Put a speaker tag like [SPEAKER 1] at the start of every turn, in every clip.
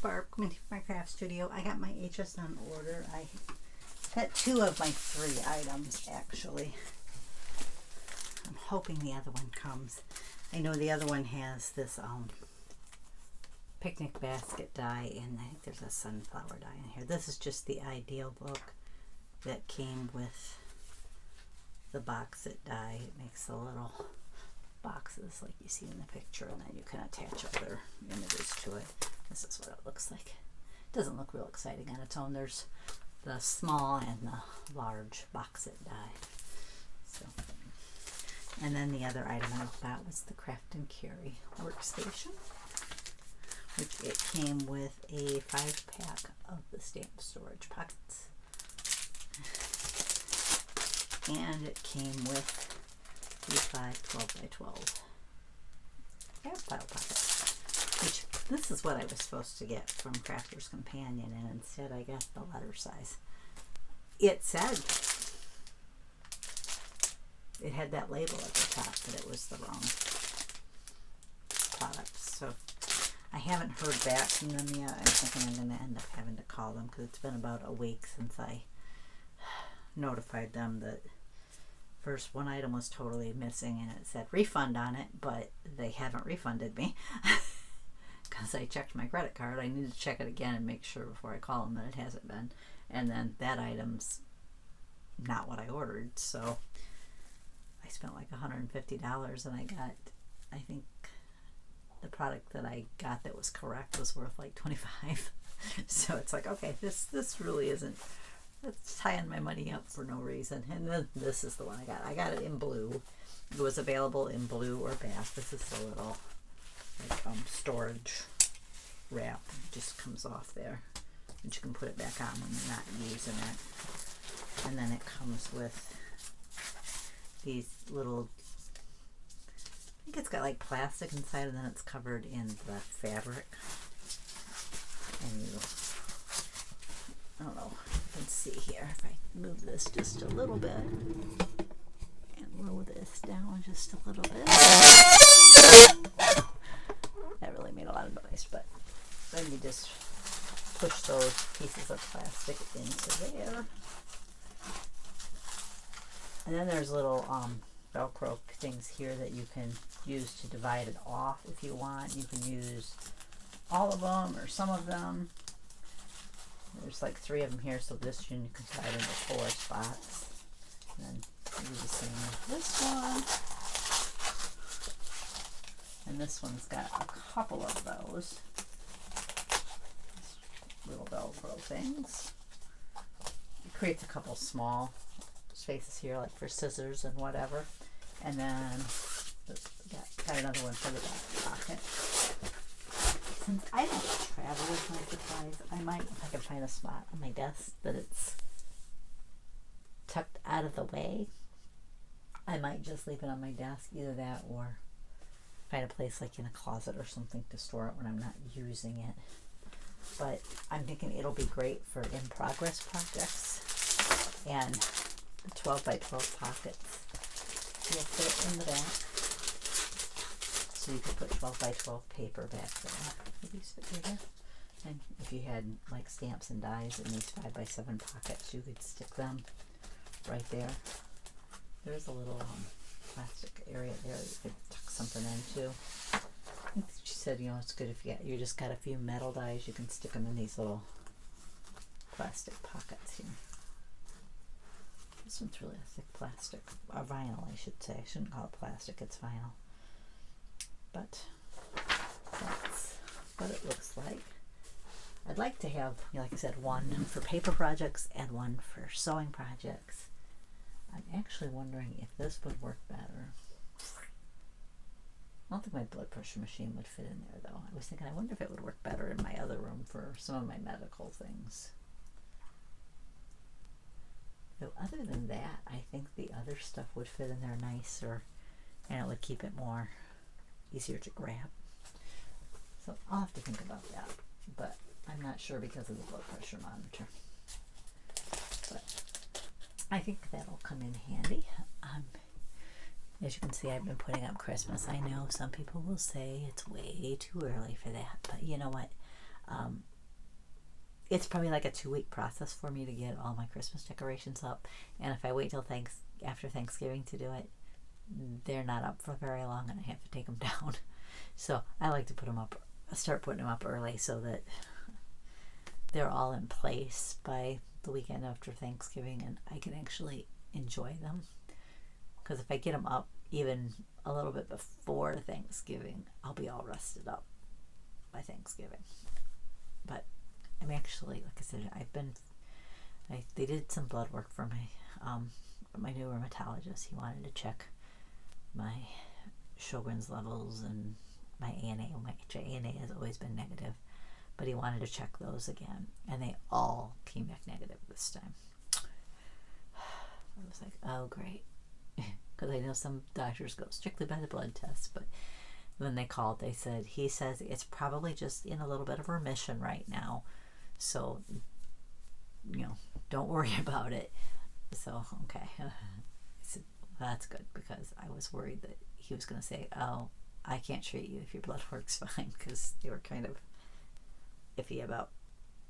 [SPEAKER 1] Barb, coming to my craft studio. I got my HSN order. I got 2 of my 3 items actually. I'm hoping the other one comes. I know the other one has this picnic basket die, and I think there's a sunflower die in here. This is just the Ideal book that came with the box that die. It makes the little boxes like you see in the picture, and then you can attach other images to it. This is what it looks like. It doesn't look real exciting on its own. There's the small and the large box that die. So, and then the other item I got was the Craft and Carry workstation, which it came with a 5-pack of the stamp storage pockets. And it came with the 5 12x12 air file pockets, which this is what I was supposed to get from Crafter's Companion, and instead I got the letter size. It said, it had that label at the top that it was the wrong product. So I haven't heard back from them yet. I'm thinking I'm going to end up having to call them because it's been about a week since I notified them that first one item was totally missing and it said refund on it, but they haven't refunded me because I checked my credit card. I need to check it again and make sure before I call them that it hasn't been. And then that item's not what I ordered, so I spent like $150 and I got, I think the product that I got that was correct was worth like $25. So it's like, okay, this really isn't, it's tying my money up for no reason. And then this is the one I got. I got it in blue. It was available in blue or bath. This is the little like storage wrap. It just comes off there, and you can put it back on when you're not using it. And then it comes with these little, I think it's got like plastic inside, and then it's covered in the fabric. And you, I don't know, you can see here if I move this just a little bit and lower this down just a little bit. That really made a lot of noise, but then you just push those pieces of plastic into there. And then there's little Velcro things here that you can use to divide it off if you want. You can use all of them or some of them. There's like 3 of them here, so this you can divide into 4 spots. And then do the same with this one. And this one's got a couple of those little Velcro things. It creates a couple small spaces here, like for scissors and whatever. And then got another one for the back pocket. Since I don't travel with my supplies, I might, if I can find a spot on my desk that it's tucked out of the way, I might just leave it on my desk. Either that or find a place like in a closet or something to store it when I'm not using it. But I'm thinking it'll be great for in-progress projects, and the 12x12 pockets will fit in the back. So you could put 12x12 paper back there. These fit here. And if you had like stamps and dies in these 5x7 pockets, you could stick them right there. There's a little plastic area there that you could tuck something into. She said, you know, it's good if you just got a few metal dies, you can stick them in these little plastic pockets here. This one's really a thick plastic, or vinyl I should say. I shouldn't call it plastic, it's vinyl. But that's what it looks like. I'd like to have, you know, like I said, one for paper projects and one for sewing projects. I'm actually wondering if this would work better. I don't think my blood pressure machine would fit in there though. I was thinking, I wonder if it would work better in my other room for some of my medical things. So other than that, I think the other stuff would fit in there nicer, and it would keep it more easier to grab. So I'll have to think about that, but I'm not sure because of the blood pressure monitor. But I think that'll come in handy. As you can see, I've been putting up Christmas. I know some people will say it's way too early for that, but you know what? it's probably like a 2-week process for me to get all my Christmas decorations up. And if I wait till after Thanksgiving to do it, they're not up for very long and I have to take them down. So I like to start putting them up early so that they're all in place by the weekend after Thanksgiving and I can actually enjoy them. Because if I get them up even a little bit before Thanksgiving, I'll be all rested up by Thanksgiving. But I'm actually, like I said, they did some blood work for my new rheumatologist. He wanted to check my Sjogren's levels and my ANA. My ANA has always been negative, but he wanted to check those again, and they all came back negative this time. I was like, oh great, because I know some doctors go strictly by the blood test, but when they called, he says it's probably just in a little bit of remission right now, so don't worry about it. So okay, I said, well, that's good, because I was worried that he was going to say, oh, I can't treat you if your blood work's fine, because they were kind of iffy about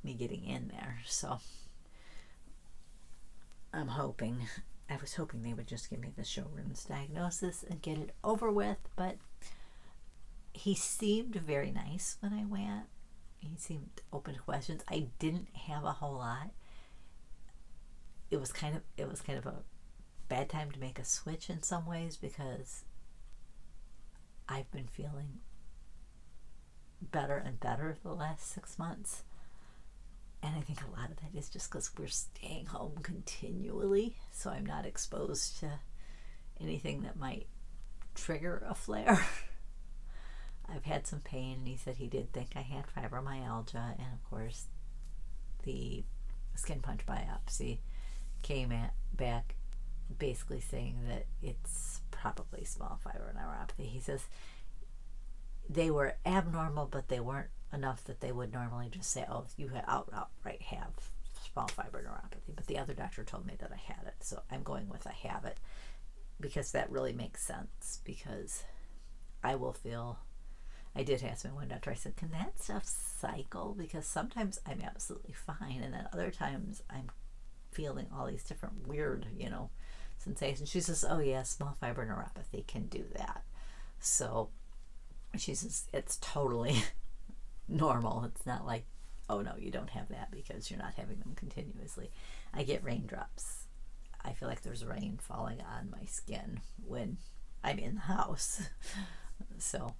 [SPEAKER 1] me getting in there. So I was hoping they would just give me the Sjogren's diagnosis and get it over with, but he seemed very nice when I went. He seemed open to questions. I didn't have a whole lot. It was kind of a bad time to make a switch in some ways, because I've been feeling better and better the last 6 months. And I think a lot of that is just because we're staying home continually, so I'm not exposed to anything that might trigger a flare. I've had some pain, and he said he did think I had fibromyalgia, and of course the skin punch biopsy came back basically saying that it's probably small fiber neuropathy. He says they were abnormal, but they weren't enough that they would normally just say, oh, you outright have small fiber neuropathy. But the other doctor told me that I had it, so I'm going with I have it, because that really makes sense, because I did ask my one doctor, I said, can that stuff cycle? Because sometimes I'm absolutely fine, and then other times I'm feeling all these different weird, sensations. She says, oh yeah, small fiber neuropathy can do that. So she says, it's totally normal. It's not like, oh no, you don't have that because you're not having them continuously. I get raindrops. I feel like there's rain falling on my skin when I'm in the house. So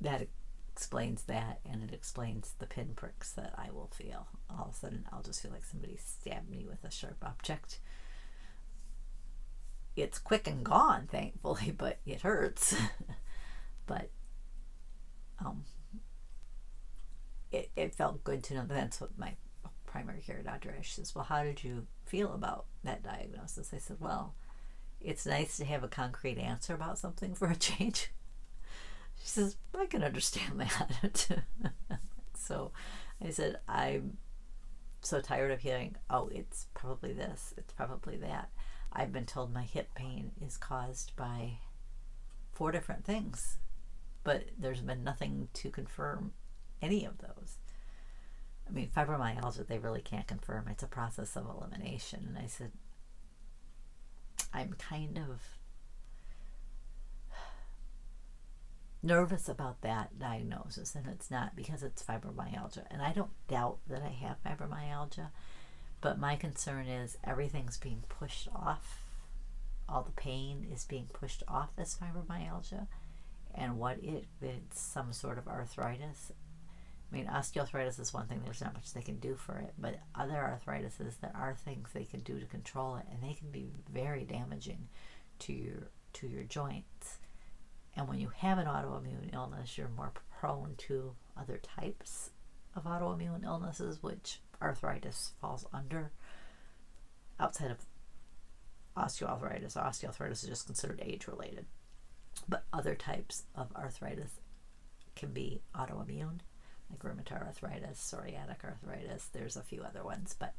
[SPEAKER 1] that explains that, and it explains the pinpricks that I will feel. All of a sudden I'll just feel like somebody stabbed me with a sharp object. It's quick and gone, thankfully, but it hurts. But it felt good to know. That's what my primary care doctor asked. She says, well, how did you feel about that diagnosis? I said, well, it's nice to have a concrete answer about something for a change. She says, I can understand that. So I said, I'm so tired of hearing, oh, it's probably this, it's probably that. I've been told my hip pain is caused by 4 different things, but there's been nothing to confirm any of those. I mean, fibromyalgia, they really can't confirm. It's a process of elimination. And I said, I'm kind of nervous about that diagnosis, and it's not because it's fibromyalgia. And I don't doubt that I have fibromyalgia, but my concern is everything's being pushed off. All the pain is being pushed off as fibromyalgia. And what if it's some sort of arthritis? I mean, osteoarthritis is one thing. There's not much they can do for it. But other arthritises, there are things they can do to control it, and they can be very damaging to your joints. And when you have an autoimmune illness, you're more prone to other types of autoimmune illnesses, which arthritis falls under. Outside of osteoarthritis, osteoarthritis is just considered age-related. But other types of arthritis can be autoimmune, like rheumatoid arthritis, psoriatic arthritis. There's a few other ones, but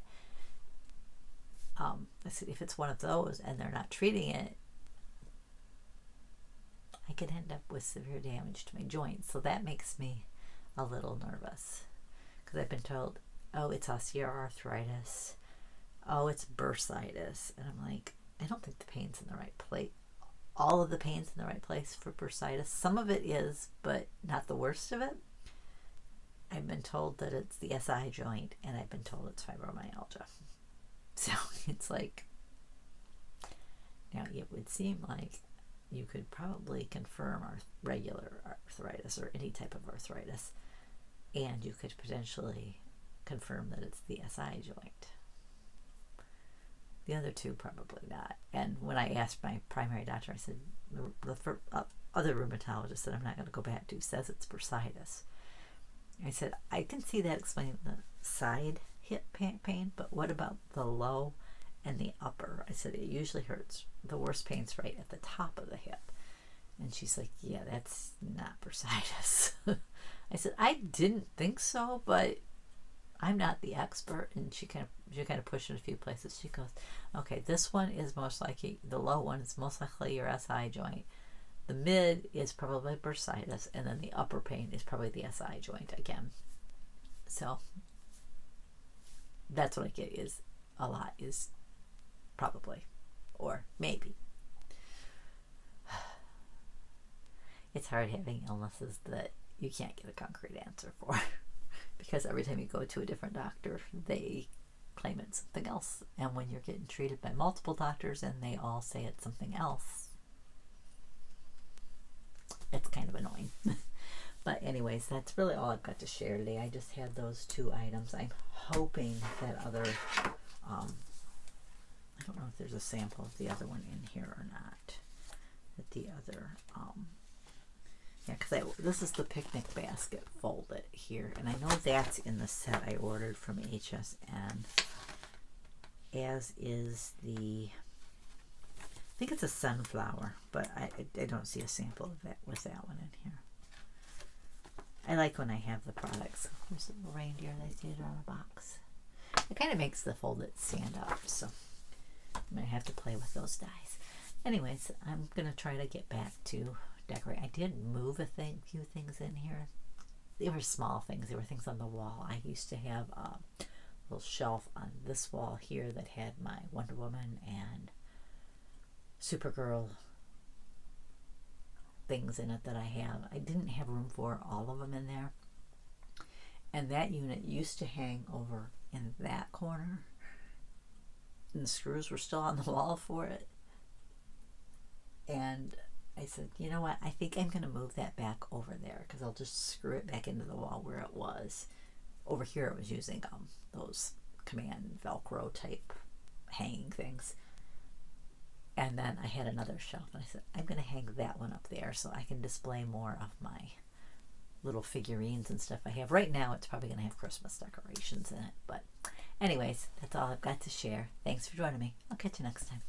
[SPEAKER 1] I said if it's one of those and they're not treating it, I could end up with severe damage to my joints. So that makes me a little nervous, because I've been told, oh, it's osteoarthritis, oh, it's bursitis, and I'm like, I don't think the pain's in the right place. All of the pain's in the right place for bursitis. Some of it is, but not the worst of it. I've been told that it's the SI joint, and I've been told it's fibromyalgia. So it's like, now it would seem like you could probably confirm regular arthritis or any type of arthritis, and you could potentially confirm that it's the SI joint. The other two, probably not. And when I asked my primary doctor, I said, the other rheumatologist that I'm not going to go back to says it's bursitis. I said, I can see that explaining the side hip pain, but what about the low and the upper? I said, it usually hurts. The worst pain's right at the top of the hip. And she's like, yeah, that's not bursitis. I said, I didn't think so, but I'm not the expert. And she kind of pushed in a few places. She goes, okay, this one is most likely, the low one is most likely your SI joint. The mid is probably bursitis, and then the upper pain is probably the SI joint again. So that's what I get, is a lot is probably, or maybe. It's hard having illnesses that you can't get a concrete answer for because every time you go to a different doctor, they claim it's something else. And when you're getting treated by multiple doctors and they all say it's something else, it's kind of annoying. But anyways, that's really all I've got to share today. I just had those two items. I'm hoping that other, I don't know if there's a sample of the other one in here or not. That the other, yeah, because this is the picnic basket folded here. And I know that's in the set I ordered from HSN. As is the, I think it's a sunflower, but I don't see a sample of that with that one in here. I like when I have the products. There's a little reindeer they see it on the box. It kind of makes the folded stand up, so I'm going to have to play with those dies. Anyways, I'm going to try to get back to decorate. I did move a few things in here. They were small things. They were things on the wall. I used to have a little shelf on this wall here that had my Wonder Woman and Supergirl things in it that I have. I didn't have room for all of them in there. And that unit used to hang over in that corner. And the screws were still on the wall for it. And I said, you know what? I think I'm going to move that back over there because I'll just screw it back into the wall where it was. Over here it was using those command Velcro type hanging things. And then I had another shelf, and I said, I'm going to hang that one up there so I can display more of my little figurines and stuff I have. Right now, it's probably going to have Christmas decorations in it. But anyways, that's all I've got to share. Thanks for joining me. I'll catch you next time.